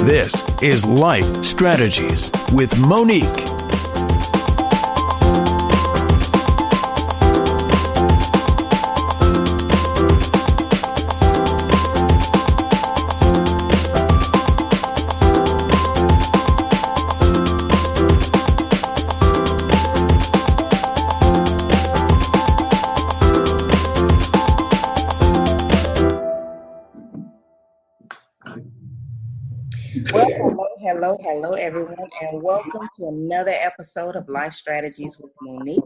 This is Life Strategies with Monique. Well, hello, everyone, and welcome to another episode of Life Strategies with Monique.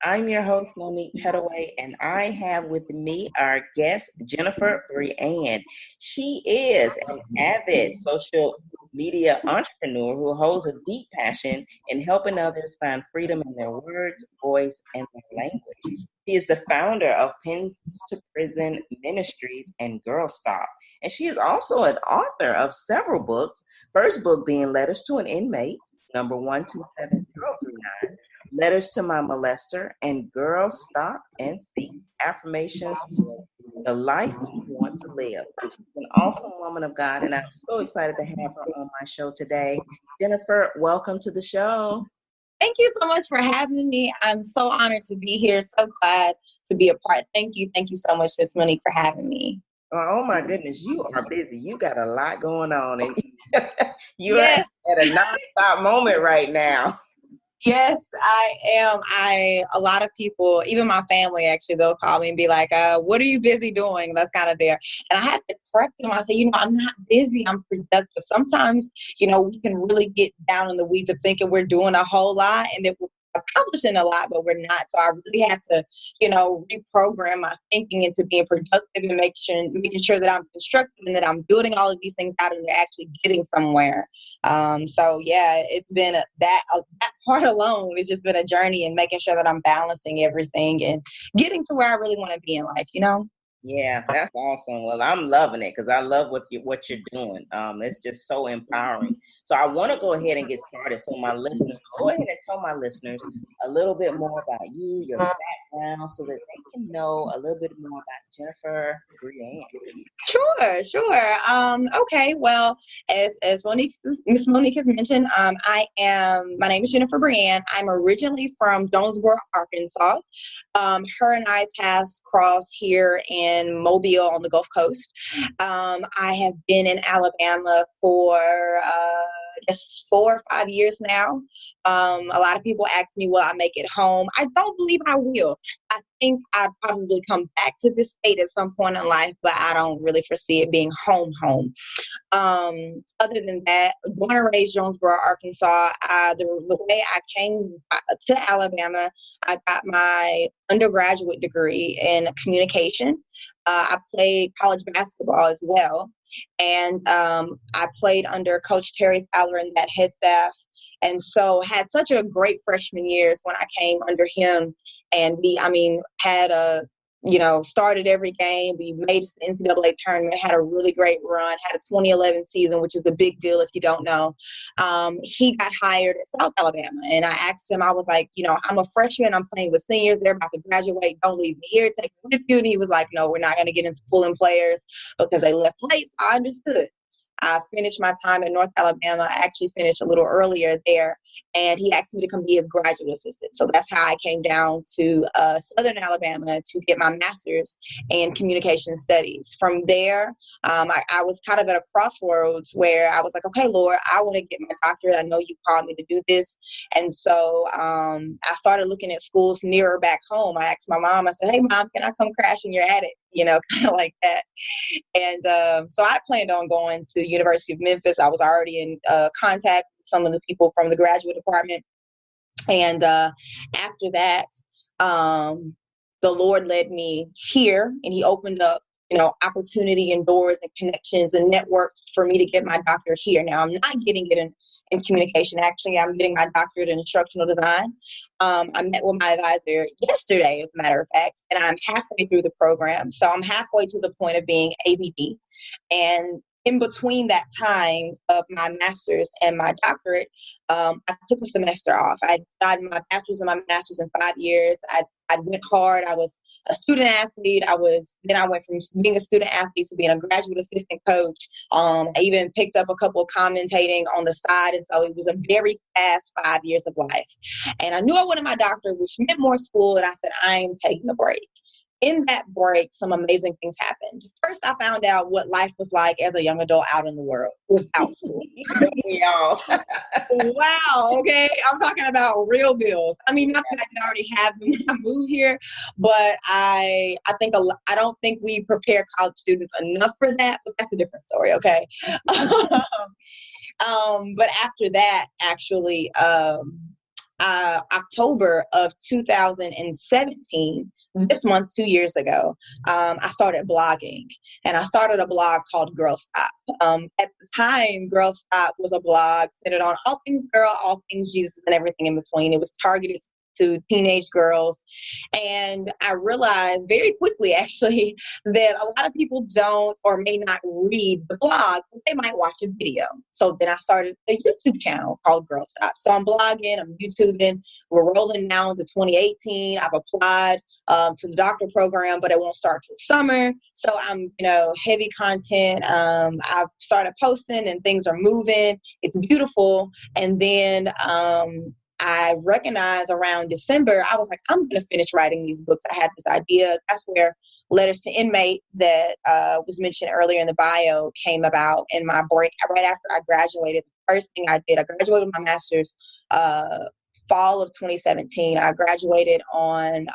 I'm your host, Monique Petaway, and I have with me our guest, Jennifer Brianne. She is an avid social media entrepreneur who holds a deep passion in helping others find freedom in their words, voice, and their language. She is the founder of Pens to Prison Ministries and Girl Stop. And she is also an author of several books, first book being Letters to an Inmate, number 127039, Letters to My Molester, and Girl Stop and Speak, Affirmations for the Life You Want to Live. She's an awesome woman of God, and I'm so excited to have her on my show today. Jennifer, welcome to the show. Thank you so much for having me. I'm so honored to be here, so glad to be a part. Thank you so much, Miss Monique, for having me. Oh my goodness, you are busy. You got a lot going on, and you're Yes. at a non-stop moment right now. Yes, I am. A lot of people, even my family, actually, they'll call me and be like, what are you busy doing? That's kind of there. And I have to correct them. I say, I'm not busy. I'm productive. Sometimes, we can really get down in the weeds of thinking we're doing a whole lot and that we're accomplishing a lot, but we're not. So I really have to, reprogram my thinking into being productive and making sure that I'm constructive and that I'm building all of these things out and they're actually getting somewhere. So yeah, it's been that part alone. It's just been a journey and making sure that I'm balancing everything and getting to where I really want to be in life. Yeah, that's awesome. Well, I'm loving it because I love what you're doing. It's just so empowering. So I want to go ahead and get started. So my listeners, go ahead and tell my listeners a little bit more about you, your background, so that they can know a little bit more about Jennifer Brianne. Sure. Okay. Well, as Miss Monique has mentioned, my name is Jennifer Brianne. I'm originally from Jonesboro, Arkansas. Her and I crossed here in Mobile on the Gulf Coast. I have been in Alabama for just 4 or 5 years now. A lot of people ask me, will I make it home? I don't believe I will. I think I'd probably come back to this state at some point in life, but I don't really foresee it being home. Other than that, born and raised Jonesboro, Arkansas. The way I came to Alabama, I got my undergraduate degree in communication. I played college basketball as well. And I played under Coach Terry Fowler and that head staff. And so had such a great freshman years when I came under him. And started every game. We made the NCAA tournament, had a really great run, had a 2011 season, which is a big deal if you don't know. He got hired at South Alabama. And I asked him, I was like, I'm a freshman. I'm playing with seniors. They're about to graduate. Don't leave me here. Take me with you. And he was like, no, we're not going to get into pulling players because they left late. So I understood. I finished my time at North Alabama. I actually finished a little earlier there, and he asked me to come be his graduate assistant. So that's how I came down to Southern Alabama to get my master's in communication studies. From there, I was kind of at a crossroads where I was like, okay, Lord, I want to get my doctorate. I know you called me to do this. And so I started looking at schools nearer back home. I asked my mom, I said, hey, Mom, can I come crash in your attic? Kind of like that. And so I planned on going to University of Memphis. I was already in contact with some of the people from the graduate department. And after that, the Lord led me here, and he opened up, opportunity and doors and connections and networks for me to get my doctorate here. Now, I'm not getting it in communication. Actually, I'm getting my doctorate in instructional design. I met with my advisor yesterday, as a matter of fact, and I'm halfway through the program. So I'm halfway to the point of being ABD. And in between that time of my master's and my doctorate, I took a semester off. I got my bachelor's and my master's in 5 years. I went hard. I was a student athlete. Then I went from being a student athlete to being a graduate assistant coach. I even picked up a couple of commentating on the side. And so it was a very fast 5 years of life. And I knew I wanted my doctorate, which meant more school. And I said, I'm taking a break. In that break, some amazing things happened. First, I found out what life was like as a young adult out in the world without school. We all. Wow. Okay. I'm talking about real bills. I mean, not that I can already have them when I move here, but I don't think we prepare college students enough for that, but that's a different story. Okay. But after that, actually, October of 2017, this month, 2 years ago, I started blogging, and I started a blog called Girl Stop. At the time, Girl Stop was a blog centered on all things girl, all things Jesus, and everything in between. It was targeted to teenage girls. And I realized very quickly, actually, that a lot of people don't or may not read the blog, but they might watch a video. So then I started a YouTube channel called Girl Stop. So I'm blogging, I'm YouTubing. We're rolling now into 2018. I've applied to the doctorate program, but it won't start till summer. So I'm, heavy content. I've started posting and things are moving. It's beautiful. And then I recognized around December, I was like, I'm going to finish writing these books. I had this idea. That's where Letters to Inmate that was mentioned earlier in the bio came about in my break. Right after I graduated, the first thing I did, I graduated with my master's fall of 2017. I graduated on,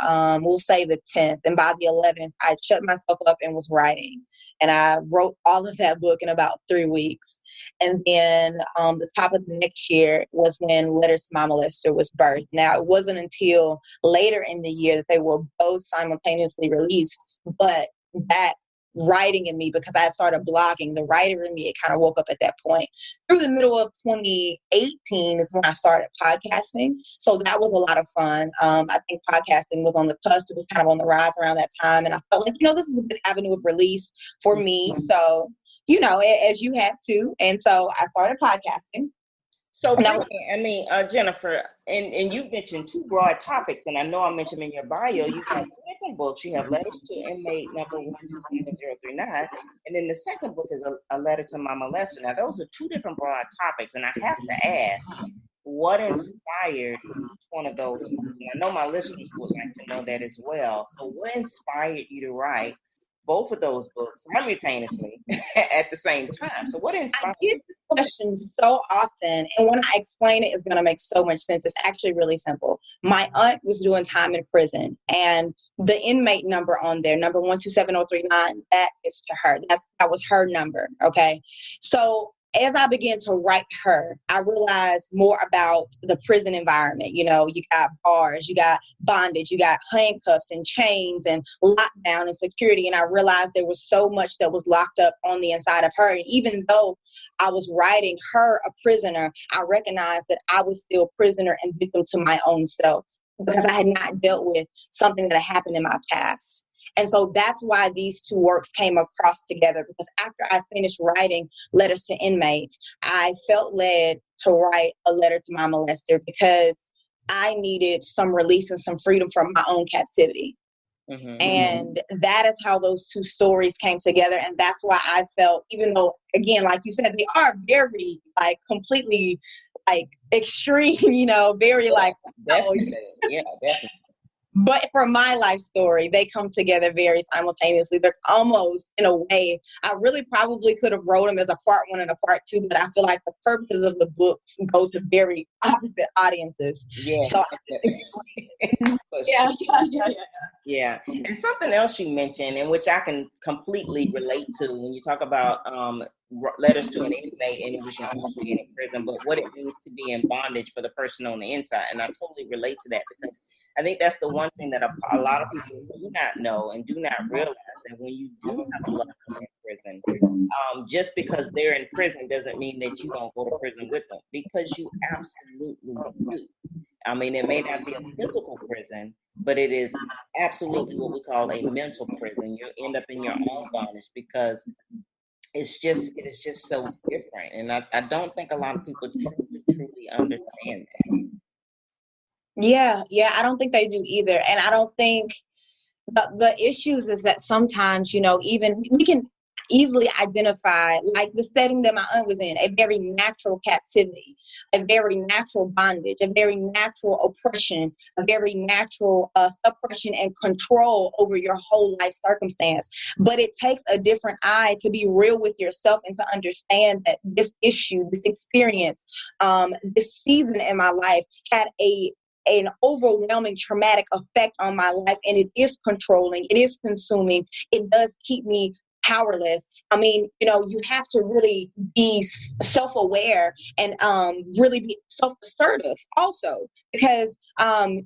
we'll say the 10th. And by the 11th, I shut myself up and was writing. And I wrote all of that book in about 3 weeks. And then the top of the next year was when Letters to My Molester was birthed. Now, it wasn't until later in the year that they were both simultaneously released, but that writing in me, because I started blogging, the writer in me, it kind of woke up at that point. Through the middle of 2018 is when I started podcasting. So that was a lot of fun. I think podcasting was on the cusp. It was kind of on the rise around that time. And I felt like, this is a good avenue of release for me. So, as you have to. And so I started podcasting. So, Jennifer, and you've mentioned two broad topics, and I know I mentioned in your bio, you have two different books. You have Letters to Inmate number 127039, and then the second book is a Letter to My Molester. Now, those are two different broad topics, and I have to ask, what inspired each one of those books? And I know my listeners would like to know that as well. So, what inspired you to write both of those books simultaneously at the same time? So what inspired? I get this question so often, and when I explain it, it's going to make so much sense. It's actually really simple. My aunt was doing time in prison, and the inmate number on there, number 127039, that is to her. That was her number. Okay, so as I began to write her, I realized more about the prison environment. You got bars, you got bondage, you got handcuffs and chains and lockdown and security. And I realized there was so much that was locked up on the inside of her. And even though I was writing her a prisoner, I recognized that I was still prisoner and victim to my own self, because I had not dealt with something that had happened in my past. And so that's why these two works came across together, because after I finished writing Letters to Inmates, I felt led to write a Letter to My Molester, because I needed some release and some freedom from my own captivity. Mm-hmm. And that is how those two stories came together. And that's why I felt, even though, again, like you said, they are very, completely, extreme, very, definitely. Yeah, definitely. But for my life story, they come together very simultaneously. They're almost, in a way, I really probably could have wrote them as a part one and a part two, but I feel like the purposes of the books go to very opposite audiences. Yeah. So Yeah. And something else you mentioned, and which I can completely relate to, when you talk about letters to an inmate, and it was your own being in prison, but what it means to be in bondage for the person on the inside. And I totally relate to that, because I think that's the one thing that a lot of people do not know and do not realize, that when you do have a loved one in prison, just because they're in prison doesn't mean that you don't go to prison with them, because you absolutely do. I mean, it may not be a physical prison, but it is absolutely what we call a mental prison. You end up in your own bondage, because it is just so different. And I don't think a lot of people truly understand that. Yeah, I don't think they do either. And I don't think the issues is that sometimes, even we can easily identify, like the setting that my aunt was in, a very natural captivity, a very natural bondage, a very natural oppression, a very natural suppression and control over your whole life circumstance. But it takes a different eye to be real with yourself and to understand that this issue, this experience, this season in my life had an overwhelming traumatic effect on my life, and it is controlling, it is consuming, it does keep me powerless. I mean, you have to really be self-aware and really be self-assertive also, because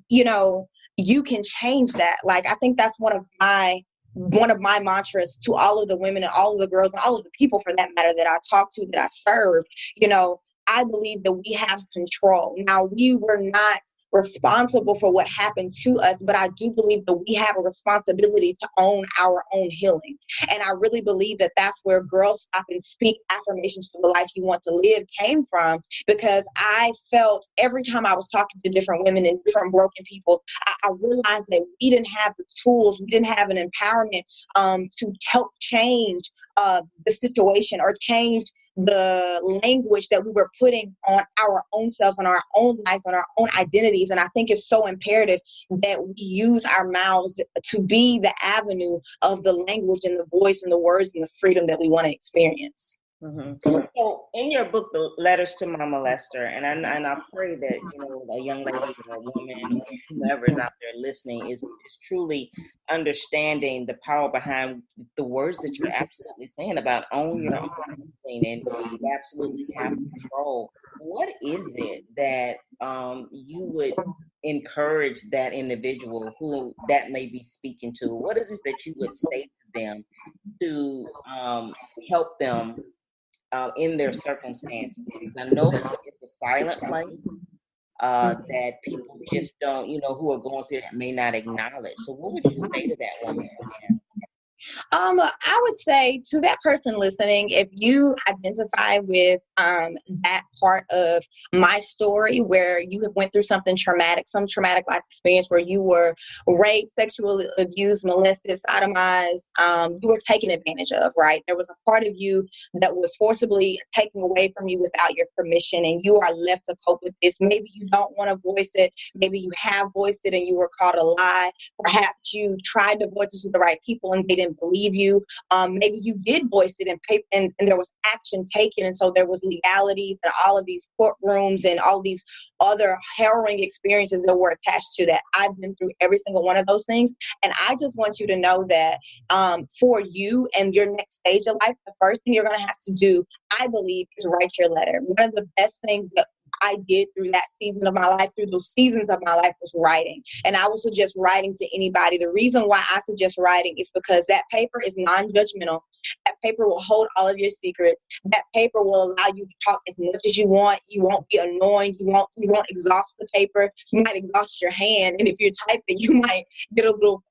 you can change that. Like, I think that's one of my mantras to all of the women and all of the girls and all of the people, for that matter, that I talk to, that I serve. I believe that we have control. Now, we were not responsible for what happened to us, but I do believe that we have a responsibility to own our own healing. And I really believe that that's where Girl Stop and Speak Affirmations for the Life You Want to Live came from, because I felt every time I was talking to different women and different broken people, I realized that we didn't have the tools, we didn't have an empowerment to help change the situation or change the language that we were putting on our own selves, on our own lives, on our own identities. And I think it's so imperative that we use our mouths to be the avenue of the language and the voice and the words and the freedom that we want to experience. Mm-hmm. So in your book, The Letters to My Molester, and I pray that a young lady or a woman or whoever is out there listening is truly understanding the power behind the words that you're absolutely saying about own your own thing, and you absolutely have control. What is it that you would encourage that individual who that may be speaking to? What is it that you would say to them to help them in their circumstances? Because I know it's a silent place that people just don't, who are going through that may not acknowledge. So what would you say to that woman? I would say to that person listening, if you identify with that part of my story where you have went through something traumatic, some traumatic life experience where you were raped, sexually abused, molested, sodomized, you were taken advantage of, right? There was a part of you that was forcibly taken away from you without your permission, and you are left to cope with this. Maybe you don't want to voice it. Maybe you have voiced it and you were called a lie. Perhaps you tried to voice it to the right people and they didn't believe you. Maybe you did voice it and there was action taken, and so there was legalities and all of these courtrooms and all these other harrowing experiences that were attached to that. I've been through every single one of those things, and I just want you to know that for you and your next stage of life, the first thing you're going to have to do, I believe, is write your letter. One of the best things that I did through that season of my life, through those seasons of my life, was writing. And I would suggest writing to anybody. The reason why I suggest writing is because that paper is non-judgmental. That paper will hold all of your secrets. That paper will allow you to talk as much as you want. You won't be annoying. You won't exhaust the paper. You might exhaust your hand. And if you're typing, you might get a little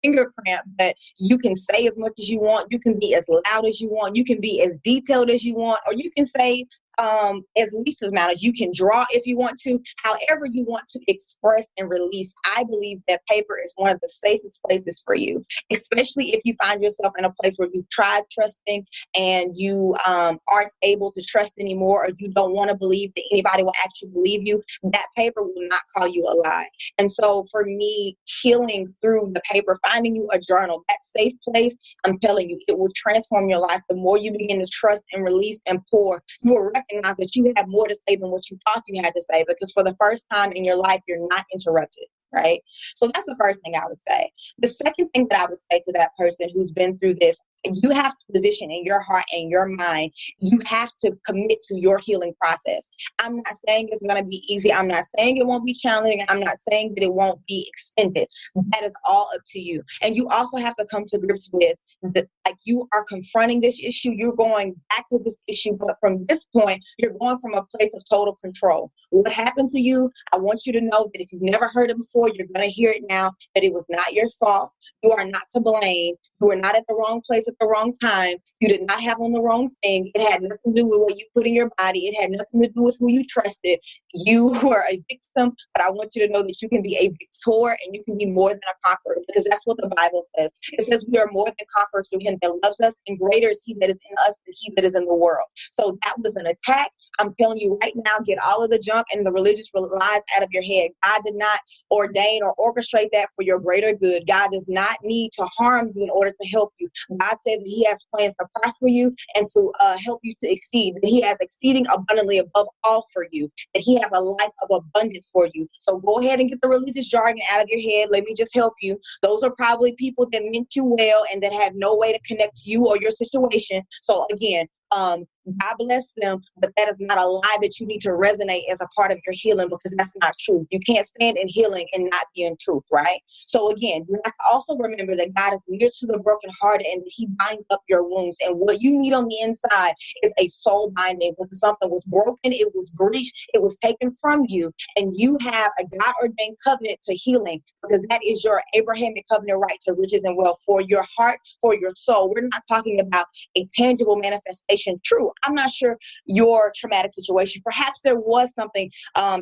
finger cramp, but you can say as much as you want. You can be as loud as you want. You can be as detailed as you want, or you can say as least amount as you can draw if you want to. However you want to express and release, I believe that paper is one of the safest places for you, especially if you find yourself in a place where you've tried trusting and you aren't able to trust anymore, or you don't want to believe that anybody will actually believe you. That paper will not call you a lie. And so for me, healing through the paper, finding you a journal, that safe place, I'm telling you, it will transform your life. The more you begin to trust and release and pour, you will recognize that you have more to say than what you thought you had to say, because for the first time in your life, you're not interrupted, right? So that's the first thing I would say. The second thing that I would say to that person who's been through this, you have to position in your heart and your mind, you have to commit to your healing process. I'm not saying it's going to be easy. I'm not saying it won't be challenging. I'm not saying that it won't be extended. That is all up to you. And you also have to come to grips with like, you are confronting this issue. You're going back to this issue, but from this point, you're going from a place of total control. What happened to you, I want you to know that if you've never heard it before, you're going to hear it now, that it was not your fault. You are not to blame. You are not at the wrong place at at the wrong time. You did not have on the wrong thing. It had nothing to do with what you put in your body. It had nothing to do with who you trusted. You were a victim, but I want you to know that you can be a victor and you can be more than a conqueror, because that's what the Bible says. It says we are more than conquerors through him that loves us, and greater is he that is in us than he that is in the world. So that was an attack. I'm telling you right now, get all of the junk and the religious lies out of your head. God did not ordain or orchestrate that for your greater good. God does not need to harm you in order to help you. God said that he has plans to prosper you and to help you to exceed, that he has exceeding abundantly above all for you, that he has a life of abundance for you. So go ahead and get the religious jargon out of your head. Let me just help you. Those are probably people that meant you well and that had no way to connect you or your situation. So again, God bless them, but that is not a lie that you need to resonate as a part of your healing, because that's not true. You can't stand in healing and not be in truth, right? So again, you have to also remember that God is near to the brokenhearted and that he binds up your wounds. And what you need on the inside is a soul binding, because something was broken, it was breached, it was taken from you, and you have a God-ordained covenant to healing, because that is your Abrahamic covenant right to riches and wealth for your heart, for your soul. We're not talking about a tangible manifestation. True, I'm not sure your traumatic situation. Perhaps there was something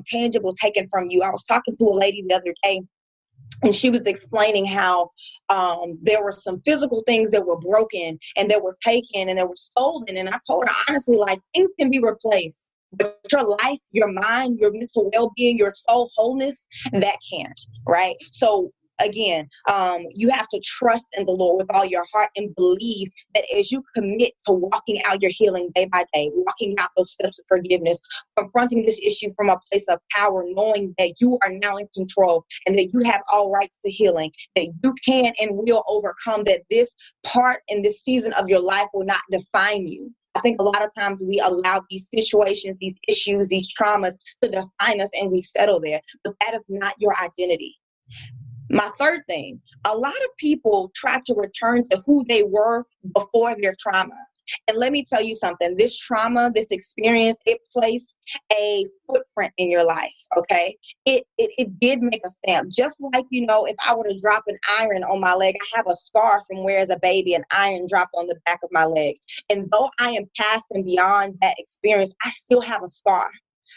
tangible taken from you. I was talking to a lady the other day, and she was explaining how there were some physical things that were broken and that were taken and that were stolen. And I told her honestly, like, things can be replaced, but your life, your mind, your mental well-being, your soul wholeness, that can't, right? So again, you have to trust in the Lord with all your heart and believe that as you commit to walking out your healing day by day, walking out those steps of forgiveness, confronting this issue from a place of power, knowing that you are now in control and that you have all rights to healing, that you can and will overcome, that this part in this season of your life will not define you. I think a lot of times we allow these situations, these issues, these traumas to define us, and we settle there, but that is not your identity. My third thing, a lot of people try to return to who they were before their trauma. And let me tell you something, this trauma, this experience, it placed a footprint in your life, okay? It did make a stamp. Just like, you know, if I were to drop an iron on my leg, I have a scar from where as a baby an iron dropped on the back of my leg. And though I am past and beyond that experience, I still have a scar.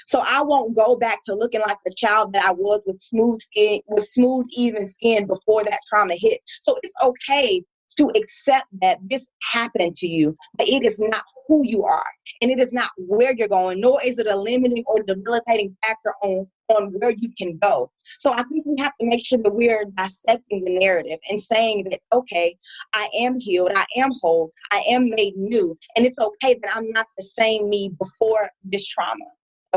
So I won't go back to looking like the child that I was with smooth skin, with smooth, even skin before that trauma hit. So it's okay to accept that this happened to you, but it is not who you are, and it is not where you're going, nor is it a limiting or debilitating factor on where you can go. So I think we have to make sure that we're dissecting the narrative and saying that, okay, I am healed, I am whole, I am made new, and it's okay that I'm not the same me before this trauma.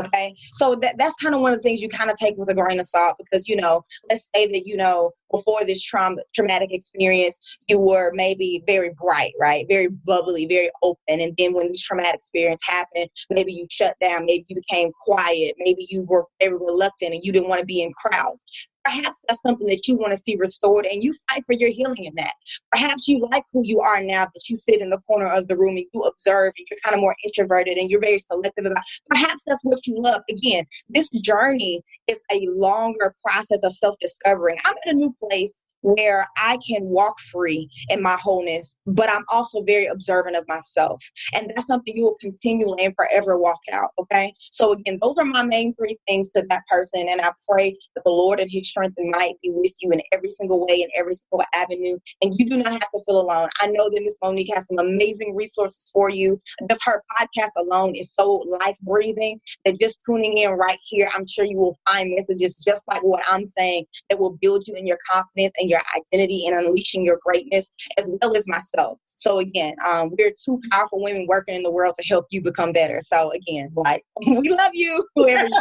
Okay, so that's kind of one of the things you kind of take with a grain of salt, because, you know, let's say that, you know, before this traumatic experience, you were maybe very bright, right? Very bubbly, very open. And then when this traumatic experience happened, maybe you shut down, maybe you became quiet, maybe you were very reluctant and you didn't want to be in crowds. Perhaps that's something that you want to see restored, and you fight for your healing in that. Perhaps you like who you are now, that you sit in the corner of the room and you observe and you're kind of more introverted and you're very selective about. Perhaps that's what you love. Again, this journey is a longer process of self-discovery. I'm in a new place where I can walk free in my wholeness, but I'm also very observant of myself. And that's something you will continually and forever walk out, okay? So again, those are my main three things to that person, and I pray that the Lord and his strength and might be with you in every single way, in every single avenue, and you do not have to feel alone. I know that Miss Monique has some amazing resources for you. Just her podcast alone is so life-breathing that just tuning in right here, I'm sure you will find messages just like what I'm saying that will build you in your confidence and your identity and unleashing your greatness, as well as myself. So again, we're two powerful women working in the world to help you become better. So again, like, we love you, whoever you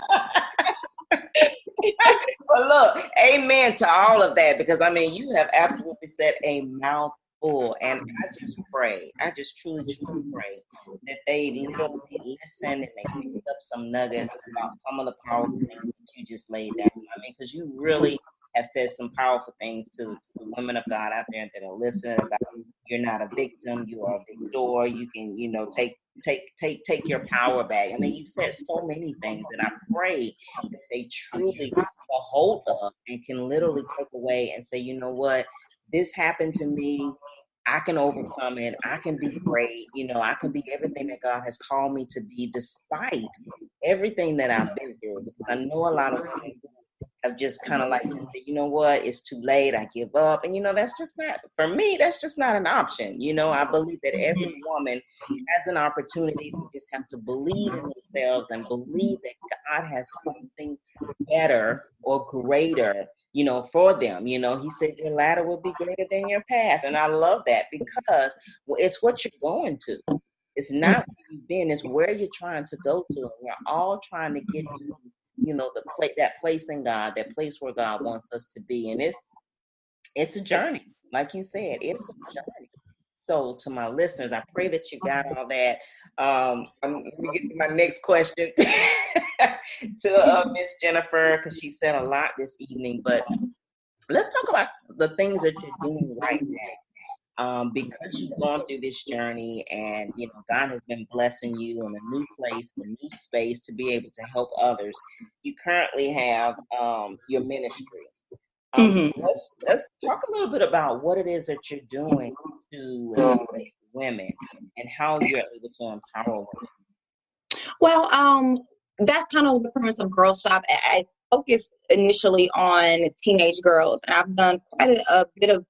Well, look, amen to all of that, because I mean, you have absolutely said a mouthful, and I just pray, I just truly pray that they literally listen and they pick up some nuggets about some of the powerful things that you just laid down. I mean, because you really have said some powerful things to the women of God out there that are listening about you're not a victim, you are a victor. You can, you know, take your power back. I mean, you've said so many things, and I pray that they truly get a hold of and can literally take away and say, you know what, this happened to me. I can overcome it. I can be great. I can be everything that God has called me to be despite everything that I've been through. Because I know a lot of women have just kind of like just said, you know what, it's too late. I give up. And, that's just not, for me, that's just not an option. I believe that every woman has an opportunity. They just have to believe in themselves and believe that God has something better or greater for them. He said your latter will be greater than your past. And I love that because it's what you're going to. It's not where you've been, it's where you're trying to go to. And we're all trying to get to, that place in God, that place where God wants us to be. And it's a journey. Like you said, it's a journey. So to my listeners, I pray that you got all that. Let me get to my next question to Miss Jennifer, because she said a lot this evening. But let's talk about the things that you're doing right now. Because you've gone through this journey and, God has been blessing you in a new place, in a new space to be able to help others. You currently have your ministry. So let's talk a little bit about what it is that you're doing to help women and how you're able to empower women. Well, that's kind of the premise of Girl Stop. I focused initially on teenage girls, and I've done quite a bit of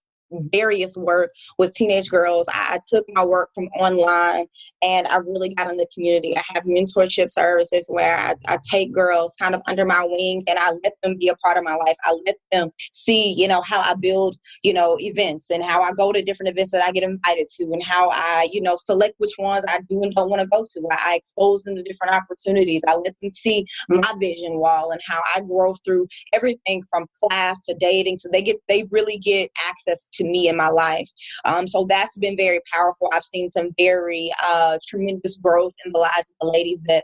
various work with teenage girls. I took my work from online and I really got in the community. I have mentorship services where I take girls kind of under my wing and I let them be a part of my life. I let them see, how I build, events and how I go to different events that I get invited to and how I, select which ones I do and don't want to go to. I expose them to different opportunities. I let them see my vision wall and how I grow through everything from class to dating. So they really get access to me in my life. So that's been very powerful. I've seen some very tremendous growth in the lives of the ladies that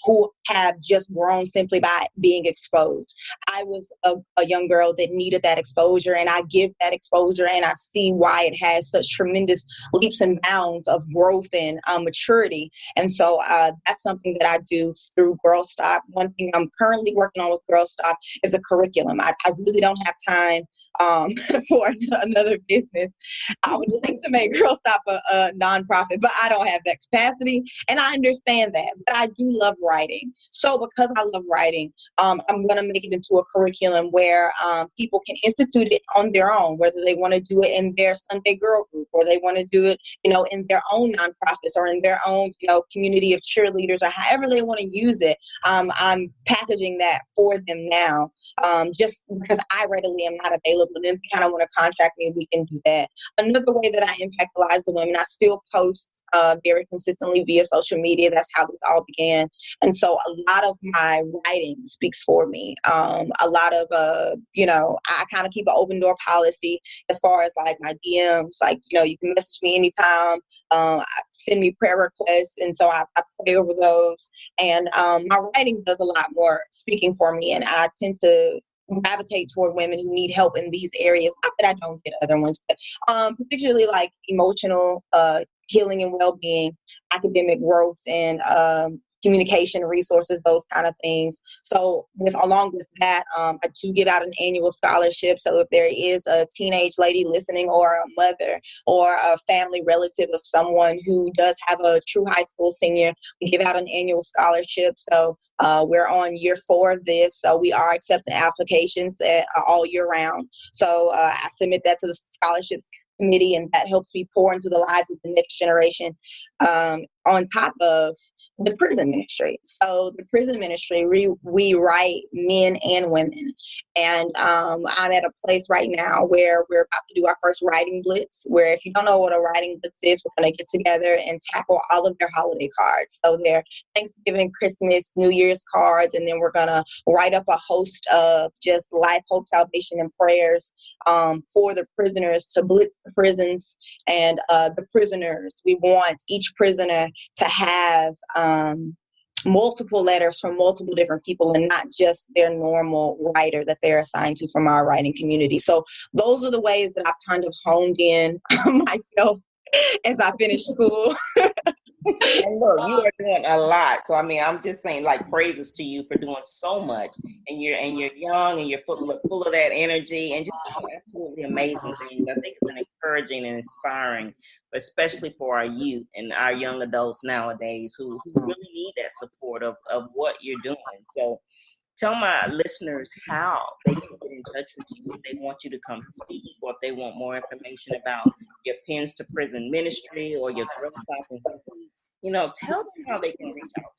who have just grown simply by being exposed. I was a young girl that needed that exposure, and I give that exposure, and I see why it has such tremendous leaps and bounds of growth and maturity. And so that's something that I do through Girl Stop. One thing I'm currently working on with Girl Stop is a curriculum. I really don't have time for another business. I would like to make Girl Stop a nonprofit, but I don't have that capacity, and I understand that. But I do love writing. So because I love writing, I'm going to make it into a curriculum where people can institute it on their own, whether they want to do it in their Sunday girl group or they want to do it, in their own nonprofits or in their own, community of cheerleaders or however they want to use it. I'm packaging that for them now, just because I readily am not available. And if they kind of want to contract me, we can do that. Another way that I impact the lives of women, I still post very consistently via social media. That's how this all began. And so a lot of my writing speaks for me. A lot of, I kind of keep an open door policy as far as like my DMs, like, you can message me anytime, send me prayer requests. And so I pray over those. And my writing does a lot more speaking for me. And I tend to gravitate toward women who need help in these areas. Not that I don't get other ones, but particularly like emotional healing and well-being, academic growth, and communication resources, those kind of things. So along with that, I do give out an annual scholarship. So if there is a teenage lady listening or a mother or a family relative of someone who does have a true high school senior, we give out an annual scholarship. So we're on year 4 of this. So we are accepting applications all year round. So I submit that to the scholarships committee, and that helps me pour into the lives of the next generation, on top of the prison ministry. So the prison ministry, we write men and women. And I'm at a place right now where we're about to do our first writing blitz, where if you don't know what a writing blitz is, we're going to get together and tackle all of their holiday cards. So they're Thanksgiving, Christmas, New Year's cards, and then we're going to write up a host of just life, hope, salvation, and prayers for the prisoners to blitz the prisons. And the prisoners, we want each prisoner to have multiple letters from multiple different people and not just their normal writer that they're assigned to from our writing community. So those are the ways that I've kind of honed in myself as I finished school. And look, you are doing a lot. So I mean, I'm just saying, like, praises to you for doing so much. And you're young and you're full of that energy and just doing absolutely amazing things. I think it's an encouraging and inspiring, especially for our youth and our young adults nowadays who really need that support of what you're doing. So tell my listeners how they can get in touch with you if they want you to come speak or if they want more information about your Pens to Prison ministry or your Girl Talk and Speak. Tell them how they can reach out.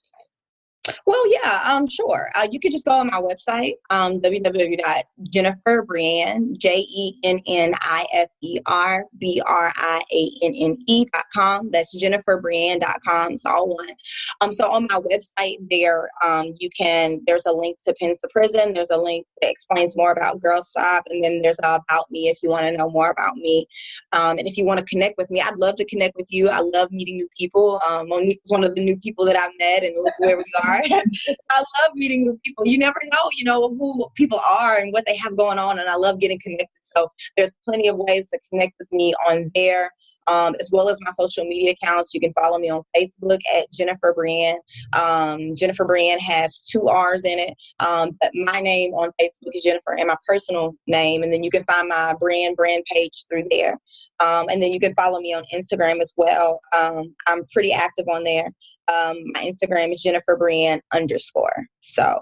Well, yeah, sure. You could just go on my website, www.jenniferbrianne, JenniferBrianne.com. That's JenniferBrianne.com. It's all one. So on my website there, there's a link to Pens to Prison. There's a link that explains more about Girl Stop. And then there's About Me if you want to know more about me. And if you want to connect with me, I'd love to connect with you. I love meeting new people. Monique's one of the new people that I've met, and look where we are. I love meeting new people. You never know, who people are and what they have going on, and I love getting connected. So there's plenty of ways to connect with me on there, as well as my social media accounts. You can follow me on Facebook at Jennifer Brianne. Jennifer Brianne has 2 R's in it, but my name on Facebook is Jennifer, and my personal name, and then you can find my brand page through there. And then you can follow me on Instagram as well. I'm pretty active on there. My Instagram is JenniferBrianne_. So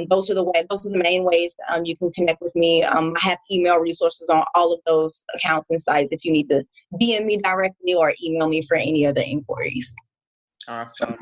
those are the main ways you can connect with me. I have email resources on all of those accounts and sites if you need to DM me directly or email me for any other inquiries. Awesome.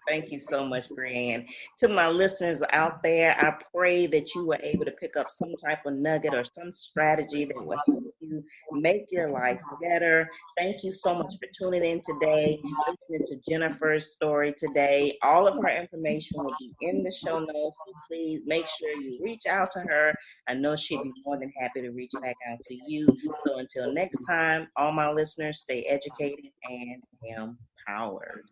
Thank you so much, Brianne. To my listeners out there, I pray that you were able to pick up some type of nugget or some strategy that will help you make your life better. Thank you so much for tuning in today, listening to Jennifer's story today. All of her information will be in the show notes, so please make sure you reach out to her. I know she'd be more than happy to reach back out to you. So until next time, all my listeners, stay educated and empowered.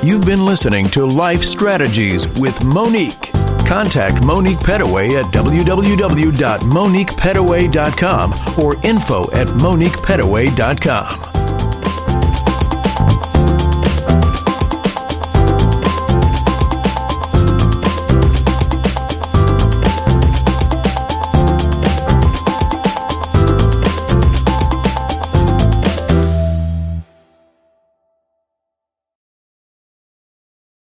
You've been listening to Life Strategies with Monique. Contact Monique Pettaway at www.moniquepettaway.com or info@moniquepettaway.com.